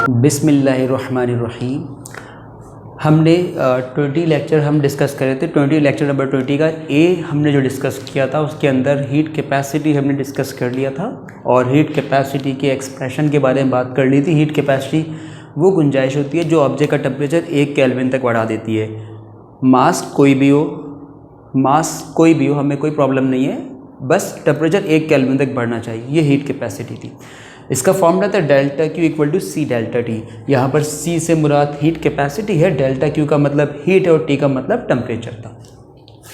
बिस्मिल्लाहिर्रहमानिर्रहीम। हमने 20 लेक्चर हम डिस्कस करे थे। 20 लेक्चर नंबर 20 का हमने जो डिस्कस किया था उसके अंदर हीट कैपेसिटी हमने डिस्कस कर लिया था और हीट कैपेसिटी के एक्सप्रेशन के बारे में बात कर ली थी। हीट कैपेसिटी वो गुंजाइश होती है जो ऑब्जेक्ट का टेम्परेचर 1 केल्विन तक बढ़ा देती है। मास कोई भी हो, हमें कोई प्रॉब्लम नहीं है, बस टेम्परेचर 1 केल्विन तक बढ़ना चाहिए। ये हीट कैपेसिटी थी। इसका फॉर्मूला था delta Q equal to C delta T. यहाँ पर सी से मुराद हीट कैपेसिटी है, डेल्टा क्यू का मतलब हीट है और टी का मतलब टेम्परेचर था।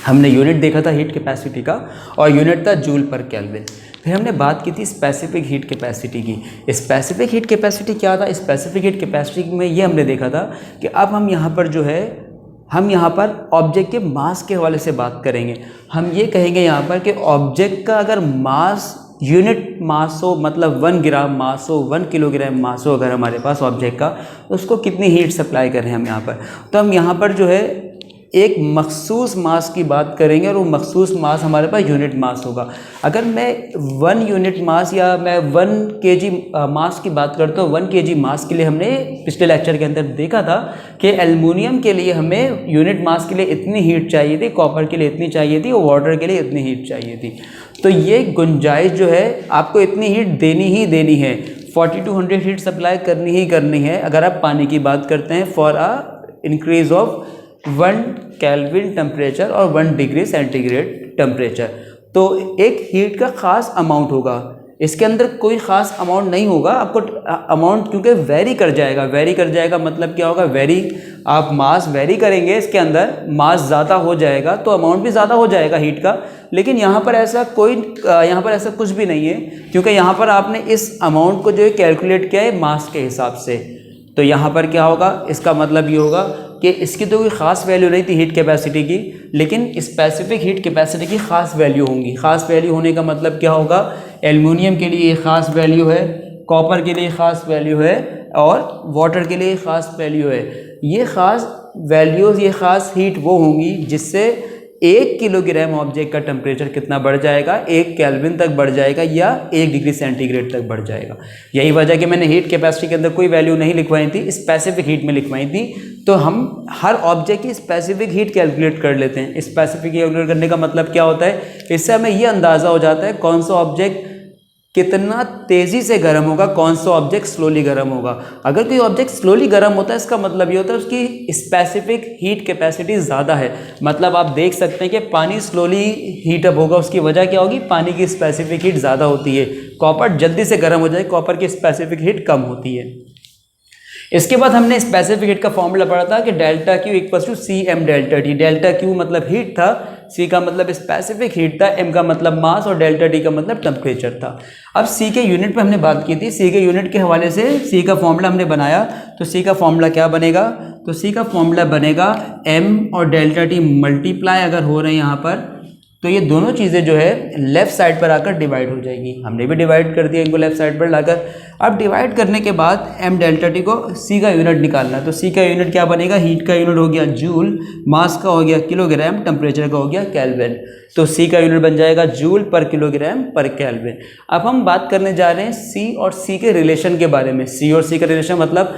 हमने यूनिट देखा था हीट कैपेसिटी का और यूनिट था जूल पर केल्विन। फिर हमने बात की थी स्पेसिफिक हीट कैपेसिटी की। स्पेसिफिक हीट कैपेसिटी क्या था? स्पेसिफिक हीट कैपेसिटी में ये हमने देखा था कि अब हम यहाँ पर ऑब्जेक्ट के मास के हवाले से बात करेंगे। हम ये कहेंगे यहाँ पर कि ऑब्जेक्ट का अगर मास यूनिट मास हो, मतलब 1 ग्राम मास हो, 1 किलोग्राम मास हो अगर हमारे पास ऑब्जेक्ट का, तो उसको कितनी हीट सप्लाई करें हम यहाँ पर। तो हम यहाँ पर जो है एक मखसूस मास की बात करेंगे और वो मखसूस मास हमारे पास यूनिट मास होगा। अगर मैं 1 यूनिट मास या मैं 1 केजी मास की बात करता हूँ, 1 केजी मास के लिए हमने पिछले लेक्चर के अंदर देखा था कि एल्युमिनियम के लिए हमें यूनिट मास के लिए इतनी हीट चाहिए थी, कॉपर के लिए इतनी चाहिए थी और वाटर के लिए इतनी हीट चाहिए थी। तो ये गुंजाइश जो है आपको इतनी हीट देनी ही देनी है, 40 to 100 हीट सप्लाई करनी ही करनी है अगर आप पानी की बात करते हैं for a increase of 1 kelvin temperature और 1 डिग्री सेंटीग्रेड टेम्परेचर। तो एक हीट का ख़ास अमाउंट होगा, इसके अंदर कोई ख़ास अमाउंट नहीं होगा। आपको अमाउंट क्योंकि वेरी कर जाएगा मतलब क्या होगा? आप मास वेरी करेंगे, इसके अंदर मास ज़्यादा हो जाएगा तो अमाउंट भी ज़्यादा हो जाएगा हीट का। लेकिन यहाँ पर ऐसा कुछ भी नहीं है, क्योंकि यहाँ पर आपने इस अमाउंट को जो है कैलकुलेट किया है मास के हिसाब से। तो यहाँ पर क्या होगा? इसका मतलब ये होगा कि इसकी तो कोई ख़ास वैल्यू नहीं थी हीट कैपेसिटी की, लेकिन स्पेसिफिक हीट कैपेसिटी की ख़ास वैल्यू होंगी। ख़ास वैल्यू होने का मतलब क्या होगा? एल्युमिनियम के लिए ख़ास वैल्यू है, कॉपर के लिए ख़ास वैल्यू है और वाटर के लिए ख़ास वैल्यू है। ये ख़ास वैल्यूज़, ये ख़ास हीट वो होंगी जिससे 1 किलोग्राम ऑब्जेक्ट का टेम्परेचर कितना बढ़ जाएगा? 1 केल्विन तक बढ़ जाएगा या 1 डिग्री सेंटीग्रेड तक बढ़ जाएगा। यही वजह कि मैंने हीट कैपेसिटी के अंदर कोई वैल्यू नहीं लिखवाई थी, स्पेसिफिक हीट में लिखवाई थी। तो हम हर ऑब्जेक्ट की स्पेसिफिक हीट कैलकुलेट कर लेते हैं। स्पेसिफिक कैलकुलेट करने का मतलब क्या होता है? इससे हमें ये अंदाज़ा हो जाता है कौन सा ऑब्जेक्ट कितना तेज़ी से गर्म होगा, कौन सा ऑब्जेक्ट स्लोली गर्म होगा। अगर कोई ऑब्जेक्ट स्लोली गर्म होता है इसका मतलब ये होता है उसकी स्पेसिफिक हीट कैपेसिटी ज़्यादा है। मतलब आप देख सकते हैं कि पानी स्लोली हीटअप होगा, उसकी वजह क्या होगी? पानी की स्पेसिफिक हीट ज़्यादा होती है। कॉपर जल्दी से गर्म हो जाए, कॉपर की स्पेसिफिक हीट कम होती है। इसके बाद हमने स्पेसिफिक हीट का फॉर्मूला पढ़ा था कि delta Q equal to C M delta T. Delta Q मतलब हीट था, सी का मतलब स्पेसिफिक हीट था, एम का मतलब मास और डेल्टा टी का मतलब टेम्परेचर था। अब सी के यूनिट पे हमने बात की थी। सी के यूनिट के हवाले से सी का फॉर्मूला हमने बनाया। तो सी का फॉर्मूला क्या बनेगा? तो सी का फॉर्मूला बनेगा एम और डेल्टा टी मल्टीप्लाई अगर हो रहे हैं यहाँ पर, तो ये दोनों चीज़ें जो है लेफ़्ट साइड पर आकर डिवाइड हो जाएगी। हमने भी डिवाइड कर दिया इनको लेफ़्ट साइड पर लाकर। अब डिवाइड करने के बाद एम डेल्टा टी को सी का यूनिट निकालना है। तो सी का यूनिट क्या बनेगा? हीट का यूनिट हो गया जूल, मास का हो गया किलोग्राम, टेम्परेचर का हो गया केल्विन। तो सी का यूनिट बन जाएगा जूल पर किलोग्राम पर केल्विन। अब हम बात करने जा रहे हैं सी और सी के रिलेशन के बारे में। सी और सी का रिलेशन मतलब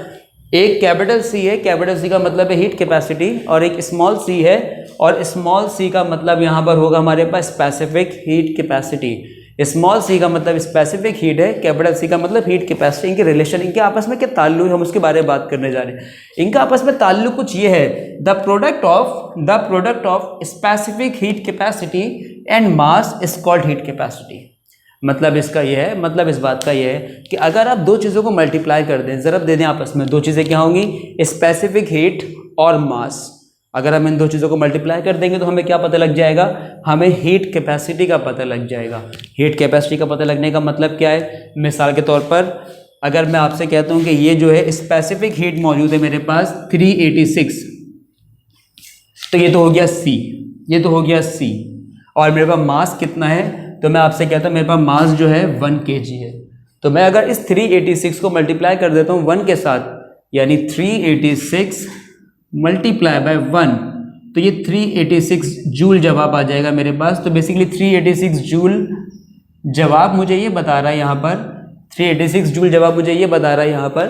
एक कैपिटल सी है, कैपिटल सी का मतलब है हीट कैपेसिटी, और एक स्मॉल सी है और स्मॉल सी का मतलब यहाँ पर होगा हमारे पास specific heat capacity. Small C का मतलब स्पेसिफिक हीट है, कैपिटल सी का मतलब हीट कैपेसिटी। इनके रिलेशन, इनके आपस में क्या ताल्लुक है, हम उसके बारे में बात करने जा रहे हैं। इनका आपस में ताल्लुक कुछ ये है, the product of specific heat capacity and mass is called heat capacity. मतलब इसका ये है, मतलब इस बात का ये है कि अगर आप दो चीज़ों को मल्टीप्लाई कर दें, ज़रब दे दें आपस में, दो चीज़ें क्या होंगी? स्पेसिफिक हीट और मास। अगर हम इन दो चीज़ों को मल्टीप्लाई कर देंगे तो हमें क्या पता लग जाएगा? हमें हीट कैपेसिटी का पता लग जाएगा। हीट कैपेसिटी का पता लगने का मतलब क्या है? मिसाल के तौर पर अगर मैं आपसे कहता हूँ कि ये जो है स्पेसिफिक हीट मौजूद है मेरे पास 386, तो ये तो हो गया C, और मेरे पास मास कितना है? तो मैं आपसे कहता हूँ मेरे पास मास जो है 1 kg है। तो मैं अगर इस 386 को मल्टीप्लाई कर देता हूँ 1 के साथ, यानी 386 मल्टीप्लाई बाय 1, तो ये 386 जूल जवाब आ जाएगा मेरे पास। तो बेसिकली 386 जूल जवाब मुझे ये बता रहा है यहाँ पर, 386 जूल जवाब मुझे ये बता रहा है यहाँ पर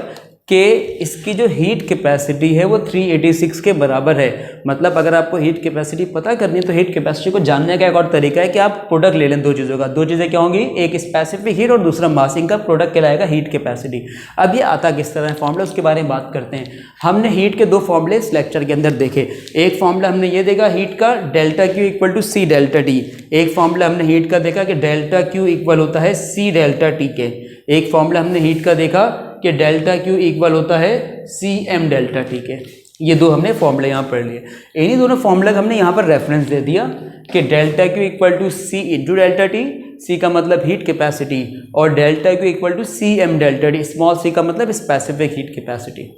कि इसकी जो हीट कैपेसिटी है वो 386 के बराबर है। मतलब अगर आपको हीट कैपेसिटी पता करनी है तो हीट कैपेसिटी को जानने का एक और तरीका है कि आप प्रोडक्ट ले लें दो चीज़ों का। दो चीज़ें क्या होंगी, एक स्पेसिफिक हीट और दूसरा मास, इनका प्रोडक्ट कहलाएगा हीट कैपेसिटी। अब ये आता किस तरह है फॉर्मूला, उसके बारे में बात करते हैं। हमने हीट के दो फॉर्मूले इस लेक्चर के अंदर देखे। एक फॉर्मूला हमने ये देखा हीट का delta Q equal to C delta T. एक फॉर्मूला हमने हीट का देखा कि डेल्टा क्यू इक्वल होता है सी डेल्टा टी के। एक फॉर्मूला हमने हीट का देखा कि डेल्टा क्यू इक्वल होता है सी एम डेल्टा टी के। ये दो हमने फॉर्मूले यहाँ पढ़ लिए। इन्हीं दोनों फॉर्मूला का हमने यहाँ पर रेफरेंस दे दिया कि delta Q equal to C into delta T, C का मतलब हीट कैपेसिटी, और delta Q equal to C M delta T, small C का मतलब स्पेसिफिक हीट कैपेसिटी।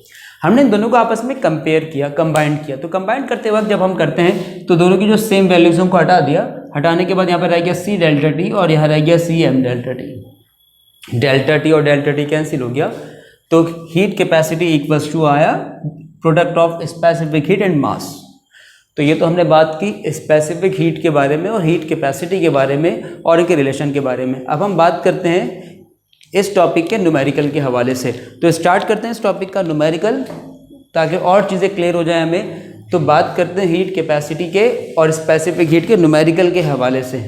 हमने इन दोनों को आपस में कंपेयर किया, कंबाइंड किया। तो कंबाइंड करते वक्त जब हम करते हैं तो दोनों की जो सेम वैल्यूज को हटा दिया। हटाने के बाद यहाँ पर रह गया सी डेल्टा टी और यहाँ रह गया C M delta T. Delta T और डेल्टा टी कैंसिल हो गया, तो हीट कैपेसिटी इक्वल्स टू आया product of specific heat and mass. तो ये तो हमने बात की स्पेसिफिक हीट के बारे में और हीट कैपेसिटी के बारे में और इनके रिलेशन के बारे में। अब हम बात करते हैं इस टॉपिक के न्यूमेरिकल के हवाले से। तो स्टार्ट करते हैं इस टॉपिक का न्यूमेरिकल, ताकि और चीज़ें क्लियर हो जाए हमें। तो बात करते हैं हीट कैपेसिटी के और स्पेसिफिक हीट के न्यूमेरिकल के हवाले से।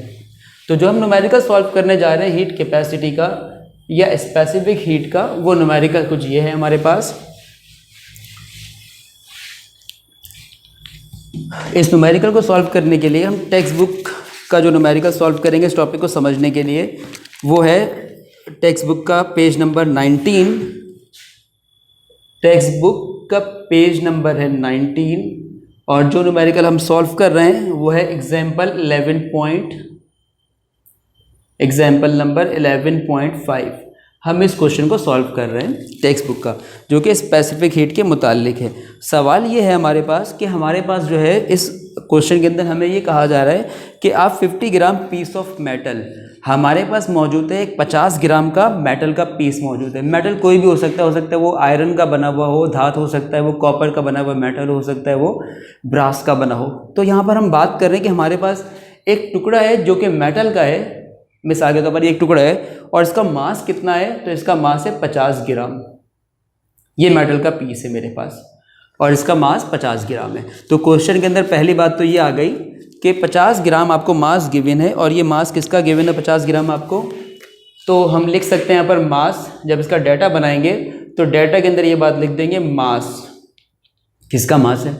तो जो हम न्यूमेरिकल सॉल्व करने जा रहे हैं हीट कैपेसिटी का या स्पेसिफिक हीट का, वो न्यूमेरिकल कुछ ये है हमारे पास। इस न्यूमेरिकल को सॉल्व करने के लिए हम टेक्स्ट बुक का जो न्यूमेरिकल सॉल्व करेंगे इस टॉपिक को समझने के लिए, वो है टेक्स्ट बुक का पेज नंबर 19। टेक्स्ट बुक का पेज नंबर है 19 और जो न्यूमेरिकल हम सॉल्व कर रहे हैं वो है एग्जाम्पल नंबर 11.5। हम इस क्वेश्चन को सॉल्व कर रहे हैं टेक्स्ट बुक का, जो कि स्पेसिफिक हीट के मुतालिक है। सवाल ये है हमारे पास कि हमारे पास जो है इस क्वेश्चन के अंदर हमें ये कहा जा रहा है कि आप 50 ग्राम पीस ऑफ मेटल, हमारे पास मौजूद है एक 50 ग्राम का मेटल का पीस मौजूद है। मेटल कोई भी हो सकता है वो आयरन का बना हुआ हो, धातु हो सकता है वो कॉपर का बना हुआ मेटल हो सकता है वो ब्रास का बना हो। तो यहाँ पर हम बात कर रहे हैं कि हमारे पास एक टुकड़ा है जो कि मेटल का है, मिसाल के तौर पर एक टुकड़ा है और इसका मास कितना है, तो इसका मास है 50 ग्राम। ये मेटल का पीस है मेरे पास और इसका मास 50 ग्राम है। तो क्वेश्चन के अंदर पहली बात तो ये आ गई कि 50 ग्राम आपको मास गिवन है और ये मास किसका गिवन है 50 ग्राम आपको। तो हम लिख सकते हैं यहाँ पर मास, जब इसका डाटा बनाएंगे तो डाटा के अंदर ये बात लिख देंगे मास, किसका मास है,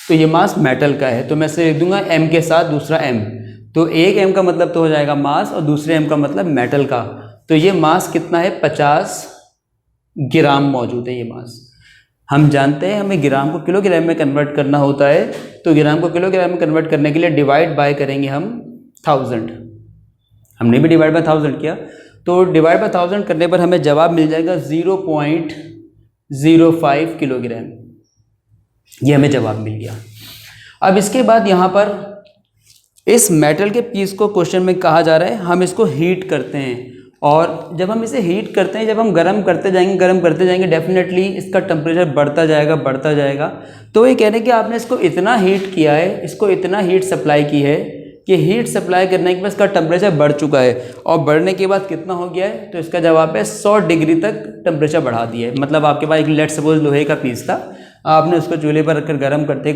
तो ये मास मेटल का है। तो मैं से लिख दूंगा m के साथ दूसरा m, तो एक m का मतलब तो हो जाएगा मास और दूसरे m का मतलब मेटल का। तो ये मास कितना है 50 ग्राम मौजूद है ये मास। हम जानते हैं हमें ग्राम को किलोग्राम में कन्वर्ट करना होता है, तो ग्राम को किलोग्राम में कन्वर्ट करने के लिए डिवाइड बाय करेंगे हम 1000। हमने भी डिवाइड बाय 1000 किया, तो डिवाइड बाय 1000 करने पर हमें जवाब मिल जाएगा 0.05 किलोग्राम। ये हमें जवाब मिल गया। अब इसके बाद यहाँ पर इस मेटल के पीस को क्वेश्चन में कहा जा रहा है हम इसको हीट करते हैं, और जब हम इसे हीट करते हैं, जब हम गर्म करते जाएंगे डेफिनेटली इसका टेम्परेचर बढ़ता जाएगा। तो ये कह रहे हैं कि आपने इसको इतना हीट किया है, इसको इतना हीट सप्लाई की है कि हीट सप्लाई करने के बाद इसका टेम्परेचर बढ़ चुका है, और बढ़ने के बाद कितना हो गया है, तो इसका जवाब है 100 डिग्री तक टेम्परेचर बढ़ा दिया है। मतलब आपके पास एक लेट सपोज लोहे का पीस था, आपने उसको चूल्हे पर रखकर गर्म करते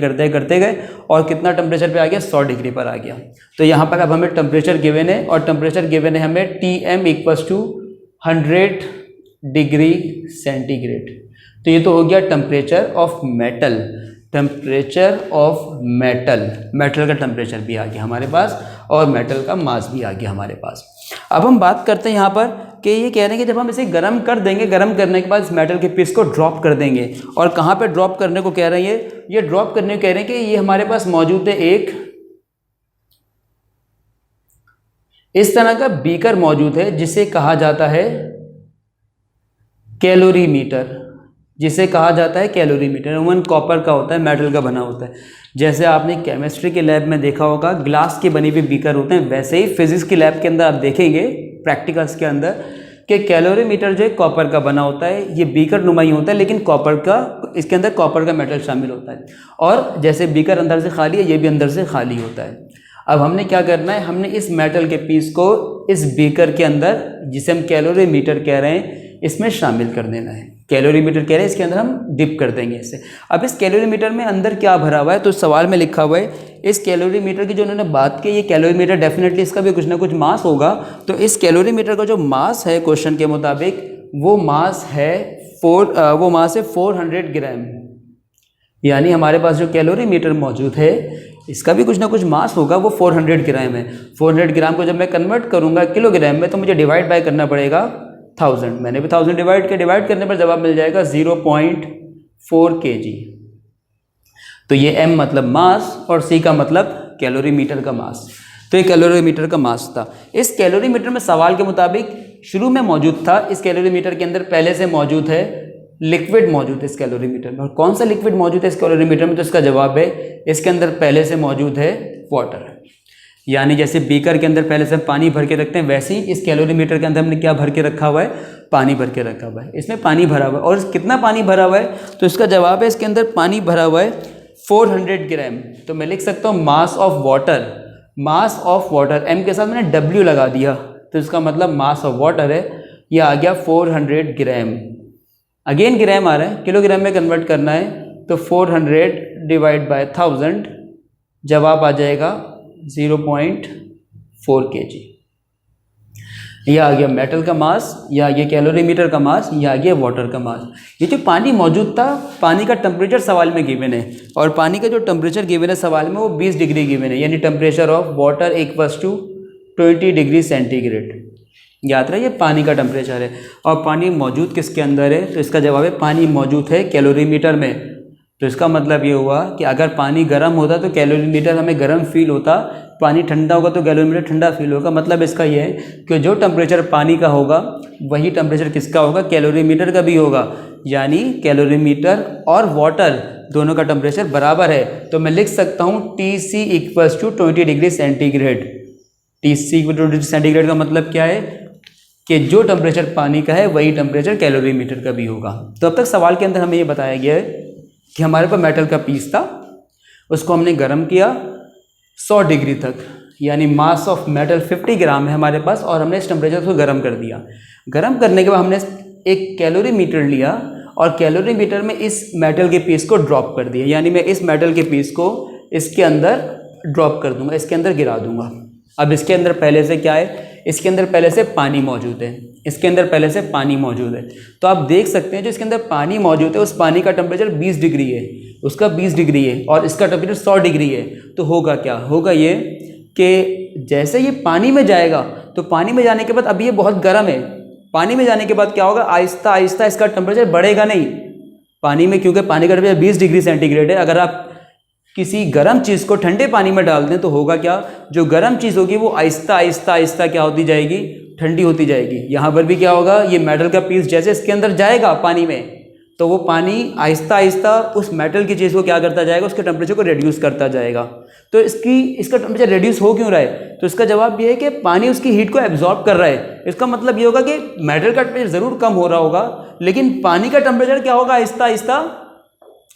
गए और कितना टेम्परेचर पे आ गया 100 डिग्री पर आ गया। तो यहाँ पर अब हमें टेम्परेचर गिवन है और टेम्परेचर गिवन है हमें Tm equals to 100 degree centigrade. तो ये तो हो गया टेम्परेचर ऑफ मेटल, मेटल का टेम्परेचर भी आ गया हमारे पास और मेटल का मास भी आ गया हमारे पास। अब हम बात करते हैं यहाँ पर कि ये कह रहे हैं कि जब हम इसे गर्म कर देंगे, गर्म करने के बाद इस मेटल के पीस को ड्रॉप कर देंगे, और कहाँ पे ड्रॉप करने को कह रहे हैं, ये ड्रॉप करने को कह रहे हैं कि ये हमारे पास मौजूद है एक इस तरह का बीकर मौजूद है जिसे कहा जाता है कैलोरीमीटर, उमन कॉपर का होता है, मेटल का बना होता है। जैसे आपने केमिस्ट्री के लैब में देखा होगा ग्लास के बने हुए बीकर होते हैं, वैसे ही फिजिक्स की लैब के अंदर आप देखेंगे प्रैक्टिकल्स के अंदर कि कैलोरीमीटर जो है कॉपर का बना होता है। ये बीकर नुमाई होता है लेकिन कॉपर का, इसके अंदर कॉपर का मेटल शामिल होता है, और जैसे बीकर अंदर से खाली है ये भी अंदर से खाली होता है। अब हमने क्या करना है, हमने इस मेटल के पीस को इस बीकर के अंदर, जिसे हम कैलोरीमीटर कह रहे हैं, इसमें शामिल कर देना है। कैलोरीमीटर कह रहे हैं, इसके अंदर हम डिप कर देंगे इसे। अब इस कैलोरीमीटर में अंदर क्या भरा हुआ है, तो सवाल में लिखा हुआ है इस कैलोरीमीटर की जो उन्होंने बात की, ये कैलोरीमीटर डेफिनेटली इसका भी कुछ ना कुछ मास होगा। तो इस कैलोरीमीटर का जो मास है क्वेश्चन के मुताबिक वो मास है 400 ग्राम। यानी हमारे पास जो कैलोरीमीटर मौजूद है इसका भी कुछ ना कुछ मास होगा, वो 400 ग्राम है। 400 ग्राम को जब मैं कन्वर्ट करूंगा किलोग्राम में तो मुझे डिवाइड बाय करना पड़ेगा 1000। मैंने भी 1000 डिवाइड करने पर जवाब मिल जाएगा 0.4 kg। तो ये m मतलब मास और c का मतलब कैलोरीमीटर का मास। तो ये कैलोरीमीटर का मास था। इस कैलोरीमीटर में सवाल के मुताबिक शुरू में मौजूद था, इस कैलोरीमीटर के अंदर पहले से मौजूद है लिक्विड मौजूद है इस कैलोरीमीटर में। और कौन सा लिक्विड मौजूद है इस कैलोरीमीटर में, तो इसका जवाब है इसके अंदर पहले से मौजूद है वाटर। यानी जैसे बीकर के अंदर पहले से हम पानी भर के रखते हैं, वैसे ही इस कैलोरीमीटर के अंदर हमने क्या भर के रखा हुआ है, पानी भर के रखा हुआ है। इसमें पानी भरा हुआ है। और कितना पानी भरा हुआ है, तो इसका जवाब है इसके अंदर पानी भरा हुआ है 400 ग्राम। तो मैं लिख सकता हूँ mass of water, mass of water, m के साथ मैंने w लगा दिया तो इसका मतलब मास ऑफ वाटर है, यह आ गया 400 ग्राम। अगेन ग्राम आ रहा है, किलोग्राम में कन्वर्ट करना है तो 400 डिवाइड बाय 1000, जवाब आ जाएगा 0.4 kg। यह आ गया मेटल का मास, या ये कैलोरीमीटर का मास, यह आ गया वाटर का मास। ये जो पानी मौजूद था, पानी का टेम्परेचर सवाल में गिवन है, और पानी का जो टेम्परेचर गिवन है सवाल में वो 20 डिग्री गिवन है। यानी temperature of water equals to 20 degree centigrade. याद रहे ये पानी का टेम्परेचर है। और पानी मौजूद किसके अंदर है, तो इसका जवाब है पानी मौजूद है कैलोरीमीटर में। तो इसका मतलब ये हुआ कि अगर पानी गर्म होता तो कैलोरीमीटर हमें गर्म फील होता, पानी ठंडा होगा तो कैलोरीमीटर ठंडा फील होगा। मतलब इसका ये है कि जो टेम्परेचर पानी का होगा वही टेम्परेचर किसका होगा, कैलोरीमीटर का भी होगा। यानी कैलोरीमीटर और वाटर दोनों का टेम्परेचर बराबर है। तो मैं लिख सकता हूँ TC equals to 20 degree centigrade. TC equal to 20 degree centigrade का मतलब क्या है कि जो टेम्परेचर पानी का है वही टेम्परेचर कैलोरीमीटर का भी होगा। तो अब तक सवाल के अंदर हमें ये बताया गया है कि हमारे पास मेटल का पीस था, उसको हमने गर्म किया 100 डिग्री तक, यानी मास ऑफ मेटल 50 ग्राम है हमारे पास, और हमने इस टेम्परेचर को गर्म कर दिया। गर्म करने के बाद हमने एक कैलोरीमीटर लिया और कैलोरीमीटर में इस मेटल के पीस को ड्रॉप कर दिया। यानी मैं इस मेटल के पीस को इसके अंदर ड्रॉप कर दूंगा, इसके अंदर गिरा दूंगा। अब इसके अंदर पहले से क्या है, इसके अंदर पहले से पानी मौजूद है, इसके अंदर पहले से पानी मौजूद है। तो आप देख सकते हैं जो इसके अंदर पानी मौजूद है उस पानी का टेम्परेचर 20 डिग्री है, उसका 20 डिग्री है, और इसका टेम्परेचर 100 डिग्री है। तो होगा क्या, होगा ये कि जैसे ये पानी में जाएगा तो पानी में जाने के बाद अब ये बहुत गर्म है, पानी में जाने के बाद क्या होगा, आहिस्ता आहिस्ता इसका टेम्परेचर बढ़ेगा नहीं पानी में, क्योंकि पानी का टेम्परेचर 20 डिग्री सेंटीग्रेड है। अगर आप किसी गर्म चीज़ को ठंडे पानी में डाल दें तो होगा क्या, जो गर्म चीज़ होगी वो आहिस्ता आहिस्ता आहिस्ता क्या होती जाएगी, ठंडी होती जाएगी। यहाँ पर भी क्या होगा, ये मेटल का पीस जैसे इसके अंदर जाएगा पानी में तो वो पानी आहिस्ता आहिस्ता उस मेटल की चीज़ को क्या करता जाएगा, उसके टेम्परेचर को रिड्यूस करता जाएगा। तो इसका टेम्परेचर रिड्यूस हो क्यों रहा है, तो इसका जवाब ये है कि पानी उसकी हीट को एब्जॉर्ब कर रहा है। इसका मतलब ये होगा कि मेटल का टेम्परेचर ज़रूर कम हो रहा होगा, लेकिन पानी का टेम्परेचर क्या होगा, आहिस्ता आहिस्ता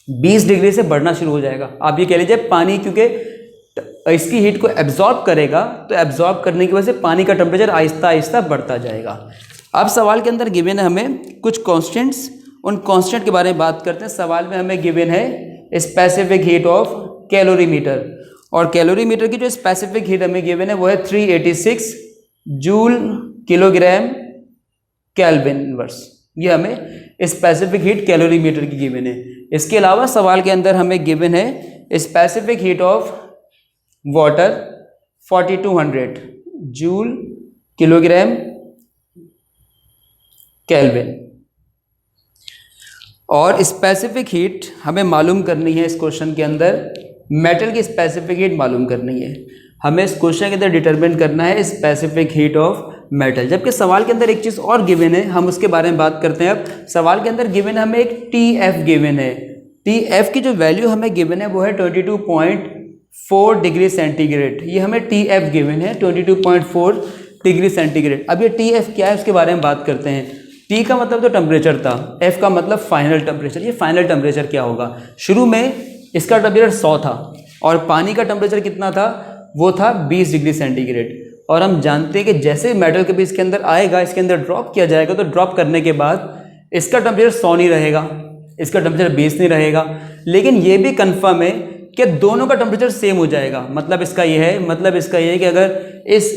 20 डिग्री से बढ़ना शुरू हो जाएगा। आप ये कह लीजिए पानी क्योंकि इसकी हीट को एब्जॉर्ब करेगा तो एब्जॉर्ब करने की वजह से पानी का टेम्परेचर आहिस्ता आहिस्ता बढ़ता जाएगा। अब सवाल के अंदर गिवन है हमें कुछ कांस्टेंट्स, उन कांस्टेंट के बारे में बात करते हैं। सवाल में हमें गिवन है स्पेसिफिक हीट ऑफ कैलोरीमीटर, और कैलोरीमीटर की जो स्पेसिफिक हीट हमें गिवन है वो है 386 जूल किलोग्राम केल्विन इनवर्स। ये हमें स्पेसिफिक हीट कैलोरीमीटर की गिवन है। इसके अलावा सवाल के अंदर हमें गिवन है specific heat of water 4200 joule kilogram kelvin, और स्पेसिफिक हीट हमें मालूम करनी है इस क्वेश्चन के अंदर, मेटल की स्पेसिफिक हीट मालूम करनी है हमें इस क्वेश्चन के अंदर, डिटरमिन करना है स्पेसिफिक हीट ऑफ मेटल। जबकि सवाल के अंदर एक चीज़ और गिवन है, हम उसके बारे में बात करते हैं। अब सवाल के अंदर गिवन है हमें एक TF गिवन है। TF की जो वैल्यू हमें गिवन है वो है 22.4 डिग्री सेंटीग्रेड। ये हमें TF गिवन है 22.4 डिग्री सेंटीग्रेड। अब ये TF क्या है उसके बारे में बात करते हैं। T का मतलब तो टेम्परेचर था, F का मतलब फाइनल टेम्परेचर। ये फाइनल टेम्परेचर क्या होगा, शुरू में इसका टेम्परेचर 100 था और पानी का टेम्परेचर कितना था, वो था 20 डिग्री सेंटीग्रेड। और हम जानते हैं कि जैसे मेटल कभी इसके अंदर आएगा, इसके अंदर ड्रॉप किया जाएगा, तो ड्रॉप करने के बाद इसका टेम्परेचर 100 नहीं रहेगा, इसका टेम्परेचर 20 नहीं रहेगा, लेकिन ये भी कंफर्म है कि दोनों का टेम्परेचर सेम हो जाएगा। मतलब इसका ये है कि अगर इस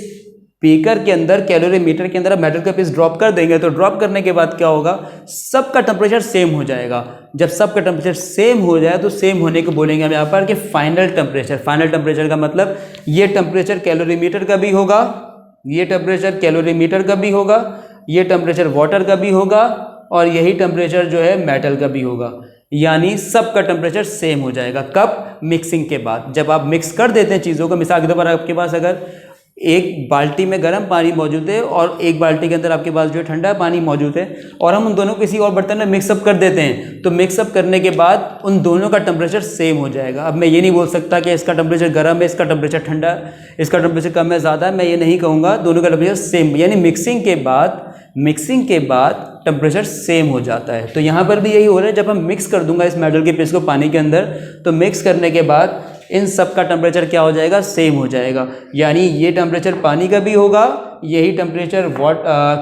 बीकर के अंदर, कैलोरीमीटर के अंदर आप मेटल का पीस ड्रॉप कर देंगे तो ड्रॉप करने के बाद क्या होगा, सबका टेम्परेचर सेम हो जाएगा। जब सबका टेम्परेचर सेम हो जाए तो सेम होने को बोलेंगे हम यहाँ पर कि फाइनल टेम्परेचर। फाइनल टेम्परेचर का मतलब ये टेम्परेचर कैलोरीमीटर का भी होगा, ये टेम्परेचर कैलोरीमीटर का भी होगा, ये टेम्परेचर वाटर का भी होगा, और यही टेम्परेचर जो है मेटल का भी होगा। यानी सबका टेम्परेचर सेम हो जाएगा। कब? मिक्सिंग के बाद। जब आप मिक्स कर देते हैं चीज़ों को, मिसाल के तौर पर आपके पास अगर एक बाल्टी में गर्म पानी मौजूद है और एक बाल्टी के अंदर आपके पास जो है ठंडा पानी मौजूद है, और हम उन दोनों को किसी और बर्तन में मिक्सअप कर देते हैं, तो मिक्सअप करने के बाद उन दोनों का टेम्परेचर सेम हो जाएगा। अब मैं ये नहीं बोल सकता कि इसका टेम्परेचर गर्म है, इसका टेम्परेचर ठंडा, इसका टेम्परेचर कम है, ज़्यादा है, मैं ये नहीं कहूँगा। दोनों का टेम्परेचर सेम, यानी मिक्सिंग के बाद टेम्परेचर सेम हो जाता है। तो यहाँ पर भी यही हो रहा है, जब हम मिक्स कर दूंगा इस मेटल के पीस को पानी के अंदर, तो मिक्स करने के बाद इन सब का टेम्परेचर क्या हो जाएगा, सेम हो जाएगा। यानी ये टेम्परेचर पानी का भी होगा, यही टेम्परेचर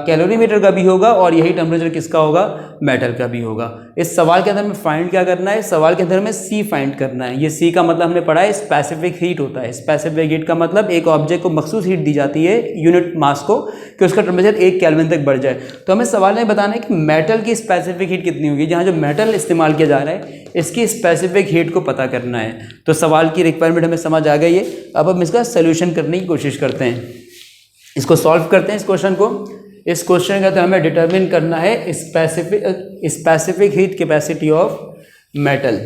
कैलोरीमीटर का भी होगा, और यही टेम्परेचर किसका होगा, मेटल का भी होगा। इस सवाल के अंदर में फाइंड क्या करना है, सवाल के अंदर में सी फाइंड करना है। ये सी का मतलब हमने पढ़ा है स्पेसिफिक हीट होता है। स्पेसिफिक हीट का मतलब एक ऑब्जेक्ट को मखसूस हीट दी जाती है यूनिट मास को, कि उसका टेम्परेचर 1 केल्विन तक बढ़ जाए। तो हमें सवाल में बताना है कि मेटल की स्पेसिफिक हीट कितनी होगी, जहाँ जो मेटल इस्तेमाल किया जा रहा है इसकी स्पेसिफिक हीट को पता करना है। तो सवाल की रिक्वायरमेंट हमें समझ आ गई है। अब हम इसका सोल्यूशन करने की कोशिश करते हैं, इसको सॉल्व करते हैं इस क्वेश्चन को। इस क्वेश्चन का तो हमें डिटरमिन करना है specific heat capacity of metal.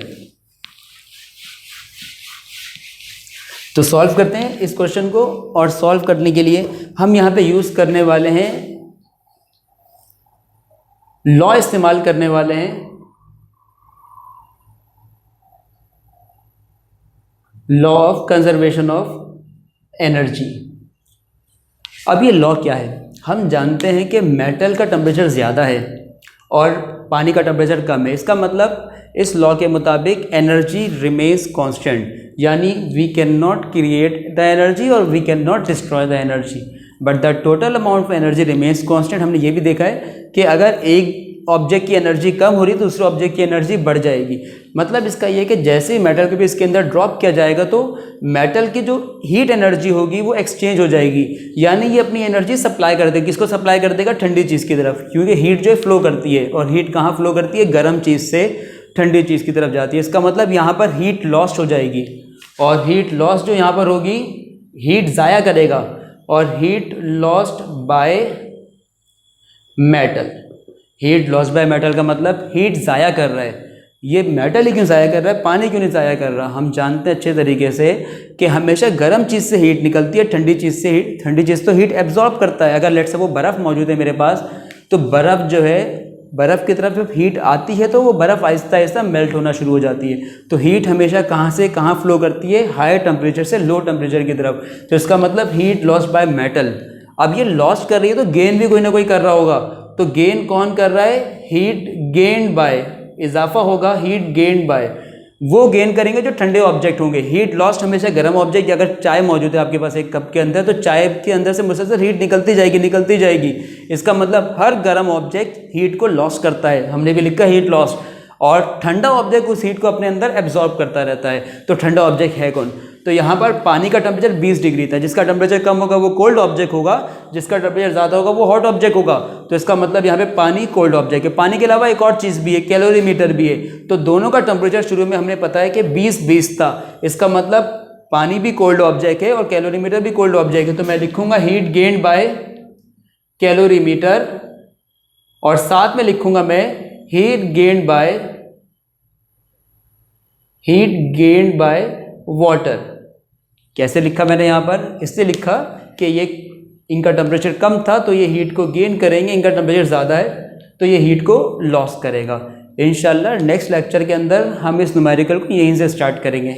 तो सॉल्व करते हैं इस क्वेश्चन को, और सॉल्व करने के लिए हम यहाँ पे यूज करने वाले हैं, लॉ इस्तेमाल करने वाले हैं, law of conservation of energy. अब ये लॉ क्या है, हम जानते हैं कि मेटल का टेम्परेचर ज़्यादा है और पानी का टेम्परेचर कम है। इसका मतलब इस लॉ के मुताबिक एनर्जी रिमेन्स कांस्टेंट, यानी we can not create the energy और we can not destroy the energy, but the total amount of energy remains constant. हमने ये भी देखा है कि अगर एक ऑब्जेक्ट की एनर्जी कम हो रही है तो दूसरे ऑब्जेक्ट की एनर्जी बढ़ जाएगी। मतलब इसका ये कि जैसे ही मेटल को भी इसके अंदर ड्रॉप किया जाएगा तो मेटल की जो हीट एनर्जी होगी वो एक्सचेंज हो जाएगी, यानी ये अपनी एनर्जी सप्लाई कर देगा। किसको सप्लाई कर देगा? ठंडी चीज़ की तरफ, क्योंकि हीट जो है फ्लो करती है, और हीट कहाँ फ्लो करती है? गर्म चीज़ से ठंडी चीज़ की तरफ जाती है। इसका मतलब यहाँ पर हीट लॉस्ट हो जाएगी, और हीट लॉस जो यहाँ पर होगी, हीट ज़ाया करेगा, और heat lost by metal. Heat loss by metal का मतलब हीट ज़ाया कर रहा है। ये मेटल ही क्यों ज़ाया कर रहा है, पानी क्यों नहीं ज़ाया कर रहा? हम जानते हैं अच्छे तरीके से कि हमेशा गर्म चीज़ से हीट निकलती है, ठंडी चीज़ से हीट, ठंडी चीज़ तो हीट एब्जॉर्ब करता है। अगर लेट से वो बर्फ़ मौजूद है मेरे पास, तो बर्फ़ जो है, बर्फ़ की तरफ जब हीट आती है तो वो बर्फ़ आहिस्ता आहिस्ता मेल्ट होना शुरू हो जाती है। तो हीट हमेशा कहाँ से कहाँ फ्लो करती है? हाई टेम्परेचर से लो टेम्परेचर की तरफ। तो इसका मतलब हीट लॉस बाय मेटल। अब ये लॉस कर रही है तो गेन भी कोई ना कोई कर रहा होगा। तो गेन कौन कर रहा है? हीट गेन्ड बाय, इजाफा होगा हीट गेन्ड बाय, वो गेन करेंगे जो ठंडे ऑब्जेक्ट होंगे। हीट लॉस्ट हमेशा गर्म ऑब्जेक्ट, अगर चाय मौजूद है आपके पास एक कप के अंदर, तो चाय के अंदर से मुसलसल हीट निकलती जाएगी। इसका मतलब हर गर्म ऑब्जेक्ट हीट को लॉस करता है, हमने भी लिखा हीट लॉस, और ठंडा ऑब्जेक्ट उस हीट को अपने अंदर एब्जॉर्ब करता रहता है। तो ठंडा ऑब्जेक्ट है कौन? तो यहाँ पर पानी का टेम्परेचर 20 डिग्री था, जिसका टेम्परेचर कम होगा वो कोल्ड ऑब्जेक्ट होगा, जिसका टेम्परेचर ज़्यादा होगा वो हॉट ऑब्जेक्ट होगा। तो इसका मतलब यहाँ पे पानी कोल्ड ऑब्जेक्ट है। पानी के अलावा एक और चीज़ भी है, कैलोरीमीटर भी है। तो दोनों का टेम्परेचर शुरू में हमने पता है कि 20-20 था। इसका मतलब पानी भी कोल्ड ऑब्जेक्ट है और कैलोरीमीटर भी कोल्ड ऑब्जेक्ट है। तो मैं लिखूंगा हीट गेन्ड बाय कैलोरीमीटर, और साथ में लिखूंगा मैं हीट गेन्ड बाय वाटर। कैसे लिखा मैंने यहाँ पर? इससे लिखा कि ये इनका टेम्परेचर कम था तो ये हीट को गेन करेंगे, इनका टेम्परेचर ज़्यादा है तो ये हीट को लॉस करेगा। इंशाल्लाह नेक्स्ट लेक्चर के अंदर हम इस न्यूमेरिकल को यहीं से स्टार्ट करेंगे।